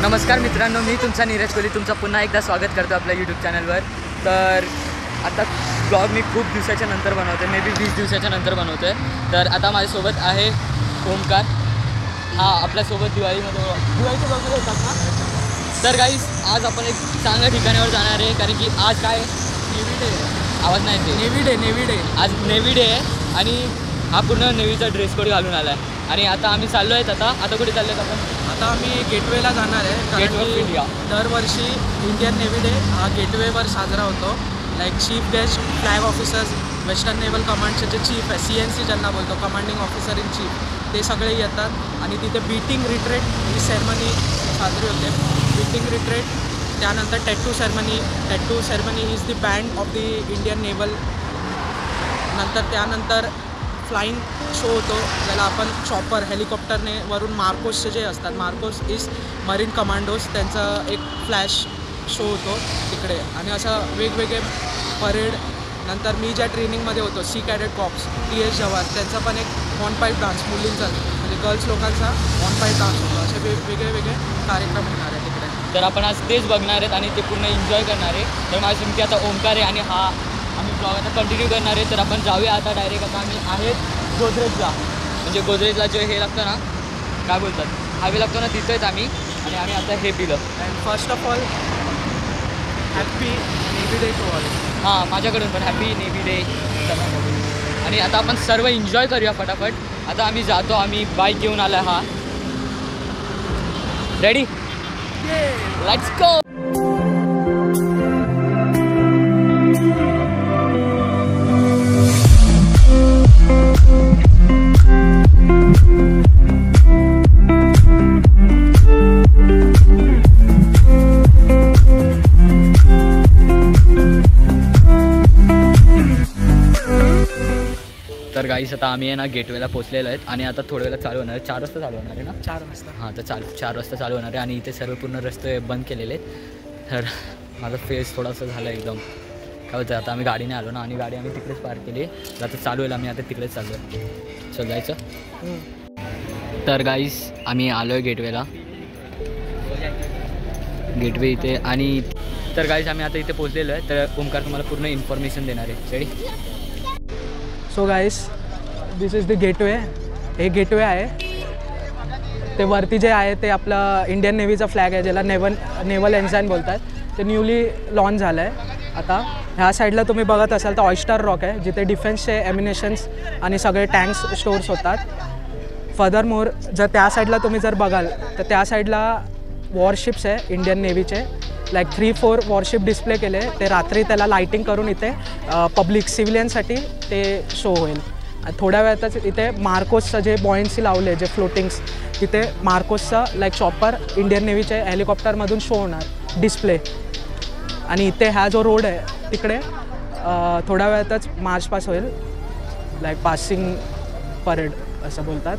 नमस्कार मित्रांनो, मी तुमचा नीरज कोहली तुमचं पुन्हा एकदा स्वागत करतो आपल्या यूट्यूब चॅनलवर। तर आता ब्लॉग मी खूप दिवसाच्या नंतर बनवतो, मे बी 20 दिवसाच्या नंतर बनवतो आहे। तर आता माझ्यासोबत आहे ओमकार, हा आपल्यासोबत दिवाळीमध्ये दिवाळीचे ब्लॉग होतात ना। तर गाईस आज आपण एक चांगल्या ठिकाणावर जाणार आहे, कारण की आज काय नेव्ही डे, आवाज नाही येते, नेव्ही डे आज नेव्ही डे आहे आणि हा पूर्ण नेव्हीचा ड्रेस कोड घालून आला आहे। आणि आता आम्ही चाललो आहेत, आता कुठे चाललो आहेत आपण? आता आम्ही गेटवेला जाणार आहे। गेट ऑफ इंडिया दरवर्षी इंडियन नेव्ही डे हा गेटवेवर साजरा होतो। Like chief guest, flag officers, western naval कमांडचे जे चीफ आहे, CNC ज्यांना बोलतो, कमांडिंग ऑफिसर इन चीफ, ते सगळे येतात आणि तिथे बीटिंग रिट्रेट ही सेरेमनी साजरी होते। बीटिंग रिट्रेट, त्यानंतर tattoo ceremony is the band of the Indian naval. त्यानंतर फ्लाइंग शो होतो, ज्याला आपण चॉपर हेलिकॉप्टरने वरून मार्कोसचे जे असतात, मार्कोस इज मरीन कमांडोज, त्यांचा एक फ्लॅश शो होतो तिकडे। आणि असं वेगवेगळे परेड, नंतर मी ज्या ट्रेनिंगमध्ये होतो सी कॅडेट कॉप्स TS जवान, त्यांचा पण एक ऑन पाईप डान्स, मुलींचा म्हणजे गर्ल्स लोकांचा ऑन पाईप डान्स होतो। असे वेगळे कार्यक्रम होणार आहे तिकडे। तर आपण आज तेच बघणार आहेत आणि ते पूर्ण एन्जॉय करणार आहे। तर माझी तुमची आता ओमकार आहे आणि आम्ही ब्लॉग आता कंटिन्यू करणार आहे। तर आपण जाऊया आता डायरेक्ट। आता आम्ही आहेत गोदरेजला, म्हणजे गोदरेजला जे हे लागतं ना, काय बोलतात, हायवे लागतो ना, तिथं आहेत आम्ही। आणि आम्ही आता हे पिलं। And first of all happy navy day to all. हां, माझ्याकडून पण हॅपी नेव्ही डे। आणि आता आपण सर्व एन्जॉय करूया फटाफट। आता आम्ही जातो, आम्ही बाईक घेऊन आला हा। Ready, let's go. तर गाईस आता आम्ही आहे ना गेटवेला पोचलेलो आहेत आणि आता थोड्या वेळेला चालू होणार आहे। 4 वाजता चालू होणार आहे ना? 4 वाजता। हां, तर 4 वाजता चालू होणार आहे आणि इथे सर्व पूर्ण रस्ते बंद केलेले आहेत। तर माझा फेस थोडासा झाला एकदम, काय होतं, आता आम्ही गाडीने आलो ना आणि गाडी आम्ही तिकडेच पार्क केली। तर आता चालू होईल, आम्ही आता तिकडेच चालू आहे। चल जायचं। तर गाईस आम्ही आलो आहे गेटवेला, गेटवे इथे। आणि तर गाईस आम्ही आता इथे पोचलेलो आहे। तर ओमकार तुम्हाला पूर्ण इन्फॉर्मेशन देणार आहे। Ready? So guys, this is the gateway. हे गेटवे आहे, ते वरती जे आहे ते आपलं इंडियन नेव्हीचा फ्लॅग आहे, ज्याला नेव्हल एन्साइन बोलतात। ते न्यूली लॉन्च झालं आहे। आता ह्या साईडला तुम्ही बघत असाल तर ऑयस्टर रॉक आहे, जिथे डिफेन्सचे ॲम्युनेशन्स आणि सगळे टँक्स स्टोर्स होतात। फर्दरमोर जर त्या साईडला तुम्ही जर बघाल तर त्या साईडला वॉरशिप्स आहे इंडियन नेव्हीचे। लाईक 3-4 वॉरशिप डिस्प्ले केले, ते रात्री त्याला लाईटिंग करून इथे पब्लिक सिव्हिलियनसाठी ते शो होईल। थोड्या वेळातच इथे मार्कोसचं जे बॉयन्सी लावले, जे फ्लोटिंग्स, तिथे मार्कोसचा लाईक चॉपर इंडियन नेव्हीचे हेलिकॉप्टरमधून शो होणार डिस्प्ले। आणि इथे हा जो रोड आहे तिकडे थोड्या वेळातच मार्च पास होईल, लाईक पासिंग परेड असं बोलतात,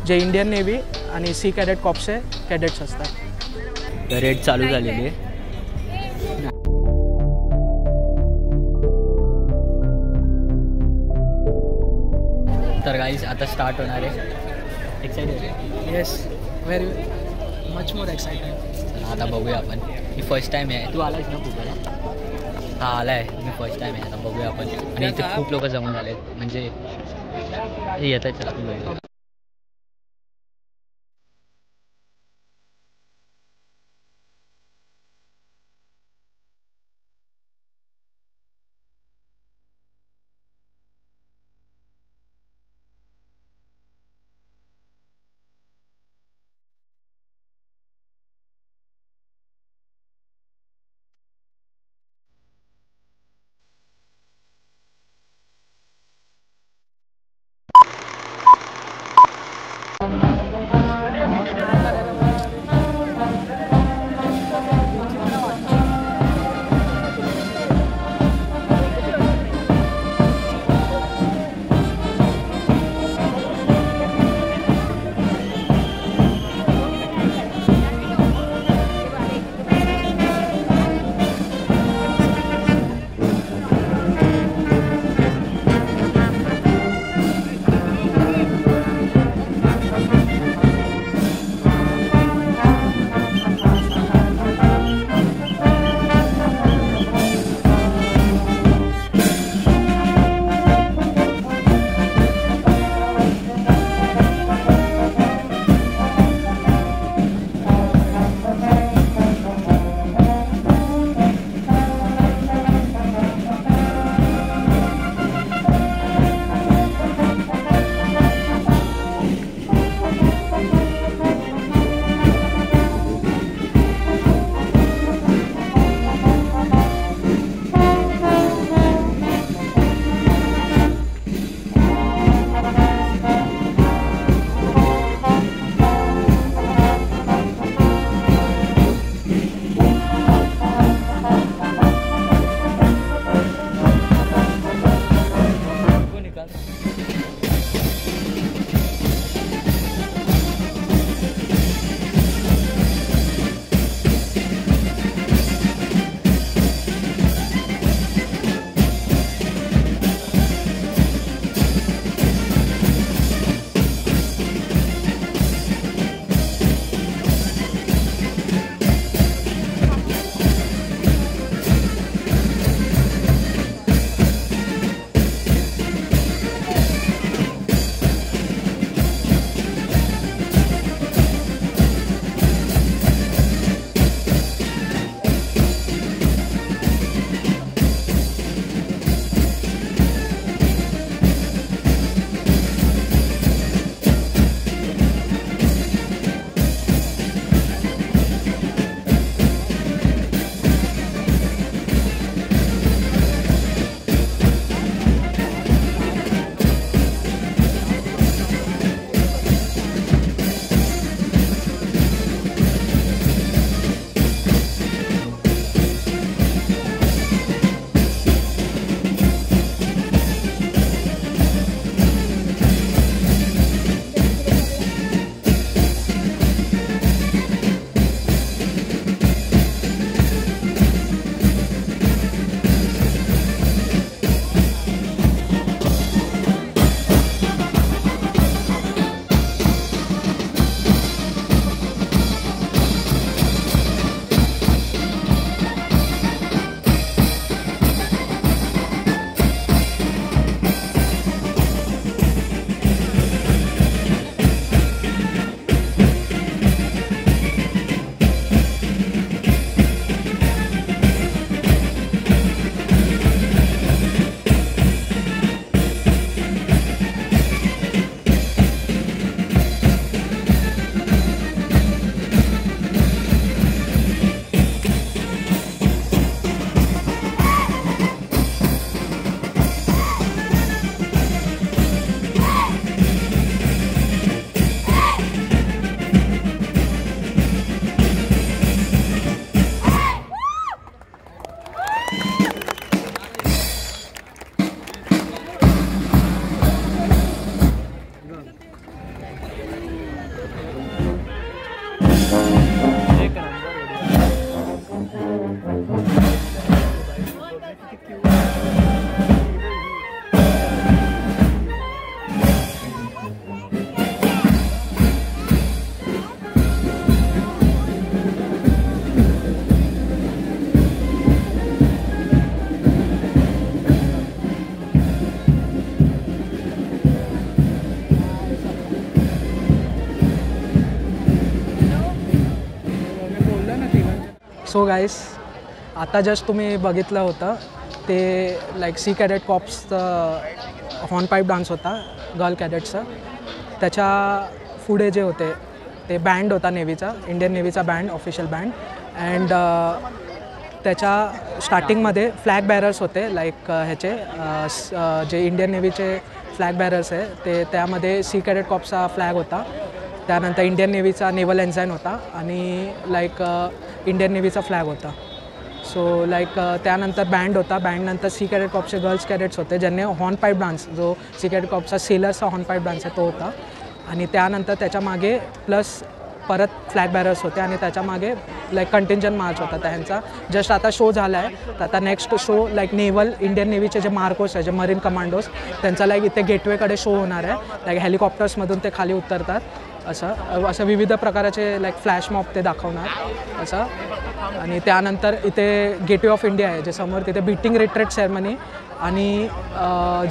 जे इंडियन नेव्ही आणि सी कॅडेट कॉप्सचे कॅडेट्स असतात। रेड चालू झालेली आहे। तर गाईस आता स्टार्ट होणार आहे। Excited? Yes, very much more excited. आता बघूया आपण। मी फर्स्ट टाईम आहे। तू आलायस ना खूप वेळा? हा आला आहे, मी फर्स्ट टाईम आहे। आता बघूया आपण। आणि इथे खूप लोक जमून झाले आहेत, म्हणजे येत आहेत। चला आपण बघूया। सो गाईस, आता जस्ट तुम्ही बघितलं होतं ते लाईक सी कॅडेट कॉप्सचं हॉर्नपाईप डान्स होता गर्ल कॅडेटचा. त्याच्या पुढे जे होते ते बँड होता नेव्हीचा, इंडियन नेव्हीचा बँड, ऑफिशियल बँड. अँड त्याच्या स्टार्टिंगमध्ये फ्लॅग बॅरर्स होते लाईक ह्याचे जे इंडियन नेव्हीचे फ्लॅग बॅरर्स आहे ते, त्यामध्ये सी कॅडेट कॉप्सचा फ्लॅग होता. त्यानंतर इंडियन नेव्हीचा नेव्हल एन्झाईन होता आणि लाईक इंडियन नेव्हीचा फ्लॅग होता. सो लाईक त्यानंतर बँड होता. बँडनंतर सी कॅडेट कॉप्सचे गर्ल्स कॅडेट्स होते ज्यांनी हॉर्नपाईप डान्स, जो सी कॅडेट कॉप्सचा सेलर्सचा हॉर्नपाईप डान्स आहे तो होता. आणि त्यानंतर त्याच्यामागे प्लस परत फ्लॅग बॅरर्स होते आणि त्याच्यामागे लाईक कंटिंजंट मार्च होता त्यांचा. जस्ट आता शो झाला आहे, तर आता next show like naval, Indian नेव्हीचे जे मार्कोस आहे, जे मरीन कमांडोज, त्यांचा लाईक इथे गेटवेकडे शो होणार आहे. लाईक हेलिकॉप्टर्समधून ते खाली उतरतात, असं विविध प्रकारचे लाईक फ्लॅश मॉब ते दाखवणार असं. आणि त्यानंतर इथे गेटवे ऑफ इंडिया आहे जे समोर, तिथे बीटिंग रिट्रीट सेरेमनी आणि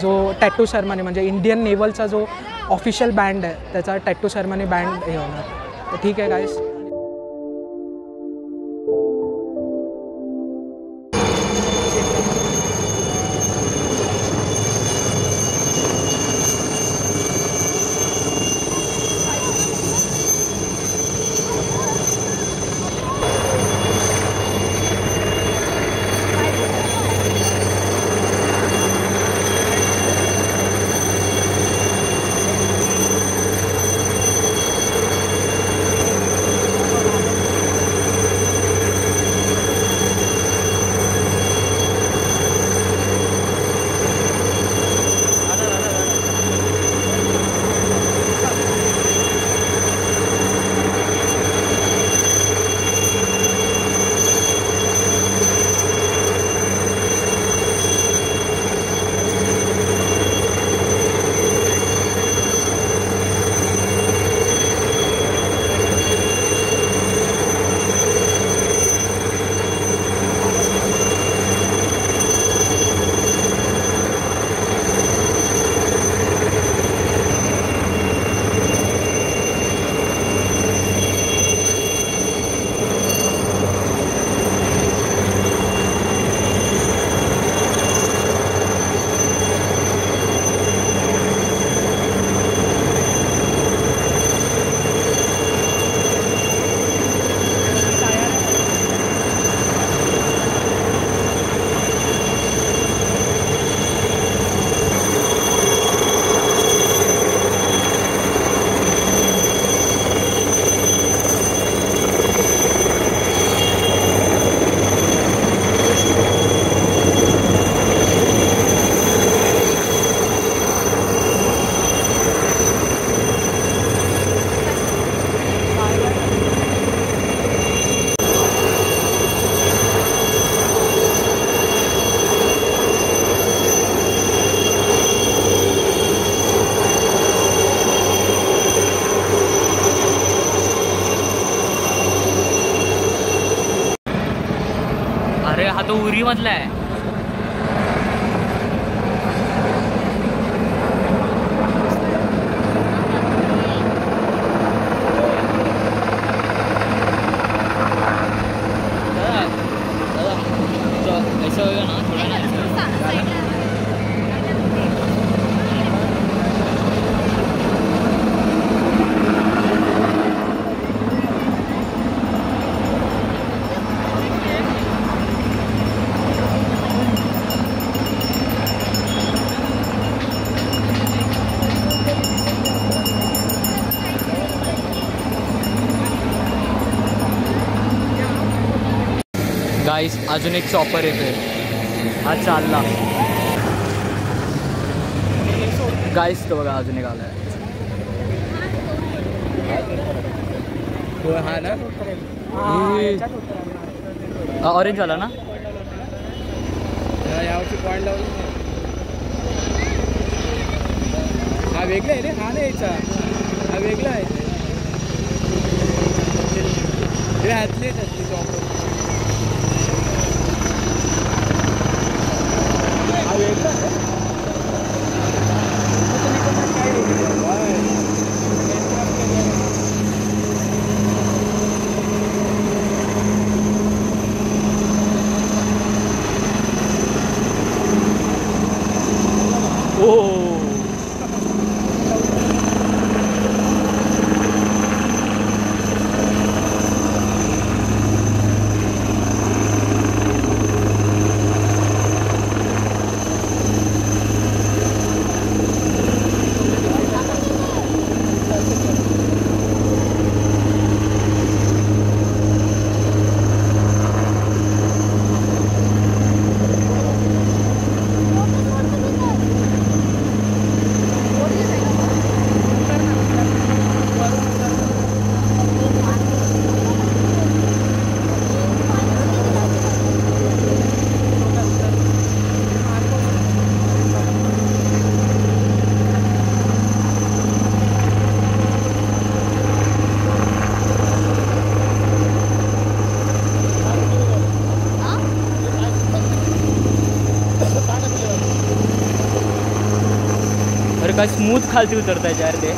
जो टॅटू सेरेमनी म्हणजे इंडियन नेव्हलचा जो ऑफिशियल बँड आहे त्याचा टॅटू सेरेमनी बँड हे होणार. तर ठीक आहे गाईस. अरे हा तो उरीमधला आहे. ऐसा होगा ना थोड़ा ना. गाईस अजून एक चॉपर येतोय, हा चालला. गाईस तो बघा अजून एक आलाय. हा ना ऑरेंज वाला ना. यावरची पॉईंट लावली हा वेगळा आहे रे, हा नाही यायचा, हा वेगळा आहे रे. हातली चॉपर हा वेगळा आहे. काय स्मूथ खालती उतरताय यार ते.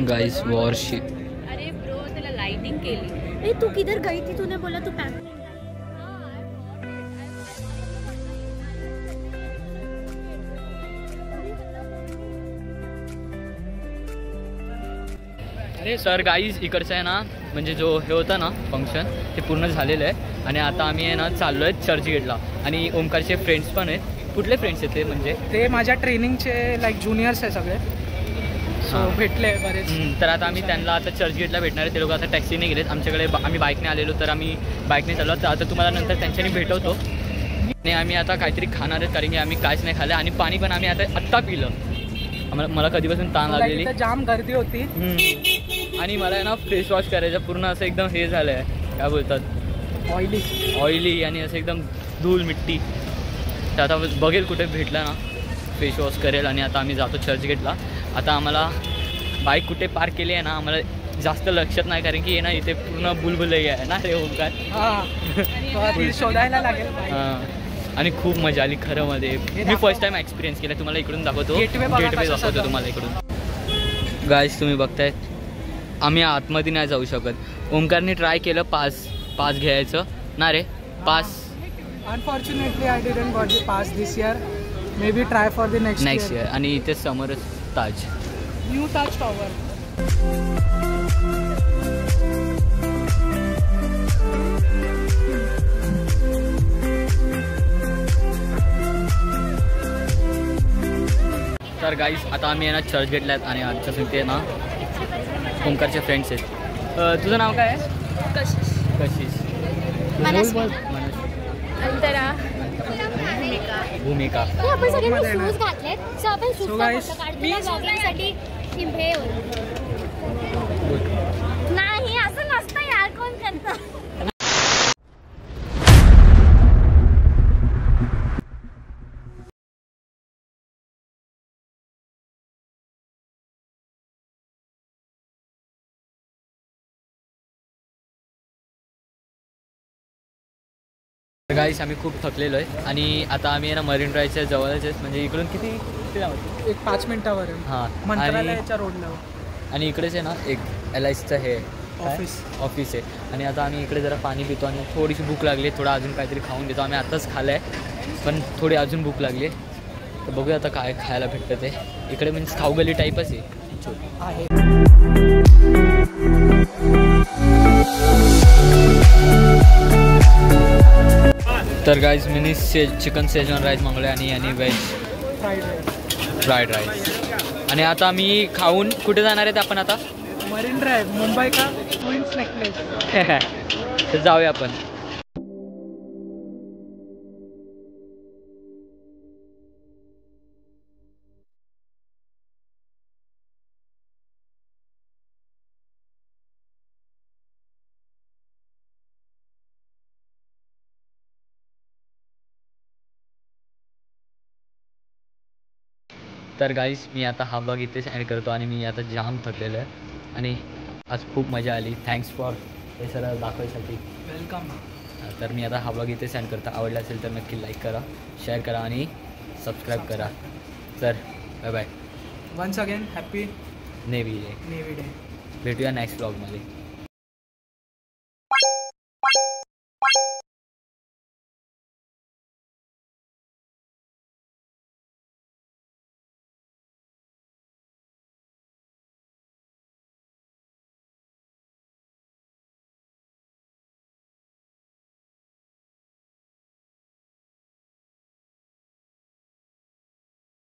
Guys worship. अरे ब्रो त्याला लाइटिंग केली. ए तू किधर गई थी? तूने बोला तू पैक. अरे सर गाईज इकडचं आहे ना, म्हणजे जो हे होता ना फंक्शन ते पूर्ण झालेलं आहे आणि आता आम्ही आहे ना चाललो आहे चर्चगेटला. आणि ओमकारचे फ्रेंड्स पण आहेत. कुठले फ्रेंड्स आहेत ते? म्हणजे ते माझ्या ट्रेनिंगचे लाईक ज्युनियर्स आहे सगळे. सो भेटले बरेच. तर आता आम्ही त्यांना आता चर्चगेटला भेटणार आहे. ते लोक आता टॅक्सीने गेलेत. आमच्याकडे आम्ही बाईकने आलेलो तर आम्ही बाईकने चाललो. तर आता तुम्हाला नंतर त्यांच्यानी भेटवतो. आणि आम्ही आता काहीतरी खाणार आहेत कारण की आम्ही काहीच नाही खाल्लं आणि पाणी पण आम्ही आत्ता पिलं. मला कधीपासून ताण लागलेली, जाम गर्दी होती आणि मला आहे ना फेस वॉश करायचं पूर्ण असं एकदम हे झालं आहे, काय बोलतात, ऑइली आणि असं एकदम धूळ मिट्टी. तर आता बघेल कुठे भेटला ना फेस वॉश करेल. आणि आता आम्ही जातो चर्चगेटला. आता आम्हाला बाईक कुठे पार्क केली आहे ना आम्हाला जास्त लक्षात नाही कारण की ना इथे पूर्ण बुलबुलैया आहे ना रे ओमकार. शोधायला लागेल. आणि खूप मजा आली खरं मध्ये. मी फर्स्ट टाइम एक्सपिरियन्स केला. तुम्हाला इकडून दाखवतो, गेटवे दाखवतो तुम्हाला इकडून. गाईज तुम्ही बघतायत आम्ही आतमध्ये नाही जाऊ शकत. ओमकारने ट्राय केलं पास घ्यायचं ना रे. Pass unfortunately I didn't got the pass this year. Maybe try for the next year. आणि इथे समोरच ताज, न्यू ताज टॉवर. तर गाईज आता आम्ही आहे ना चर्चगेटला आहेत आणि आमच्या संगते ना ओमकारचे फ्रेंड्स आहेत. तुझं नाव काय आहे? कशिश. अंतरा. भूमिका. आपण सगळ्यांनी शूज घातलेत. सो आपण शूज काढतो ब्लॉगिंगसाठी. नाही असं नसतं यार, कोण करतं. गाईस आम्ही खूप थकलेलो आहे आणि आता आम्ही ना मरीन ड्राईव्हच्या जवळच आहे. म्हणजे इकडून किती एक 5 मिनिटावर. हां, मंत्रालयाच्या रोडला. आणि इकडेच आहे ना एक LICचं हे ऑफिस आहे. आणि आता आम्ही इकडे जरा पाणी पितो आणि थोडीशी भूक लागली. थोडं अजून काहीतरी खाऊन घेतो. आम्ही आत्ताच खाल्लं आहे पण थोडी अजून भूक लागली. तर बघूया आता काय खायला भेटतं ते. इकडे म्हणजे खाऊगली टाईपच आहे. तर guys mini chicken Schezwan rice मागवलं आणि व्हेज फ्राईड राईस. आणि आता आम्ही खाऊन कुठे जाणार आहेत आपण आता? मरीन ड्राईव्ह, मुंबई का क्वीन्स नेकलेस. तर जाऊया आपण. तर गाईस मी आता हा ब्लॉग इथेच ॲड करतो आणि मी आता जाम थकलेलो आहे आणि आज खूप मजा आली. थँक्स फॉर हे सगळं दाखवायसाठी. वेलकम. तर मी आता हा ब्लॉग इथेच ॲड करतो. आवडला असेल तर नक्की लाईक करा, शेअर करा आणि सबस्क्राईब करा. तर bye bye. Once again happy navy day. Navy day. भेटूया नेक्स्ट ब्लॉगमध्ये.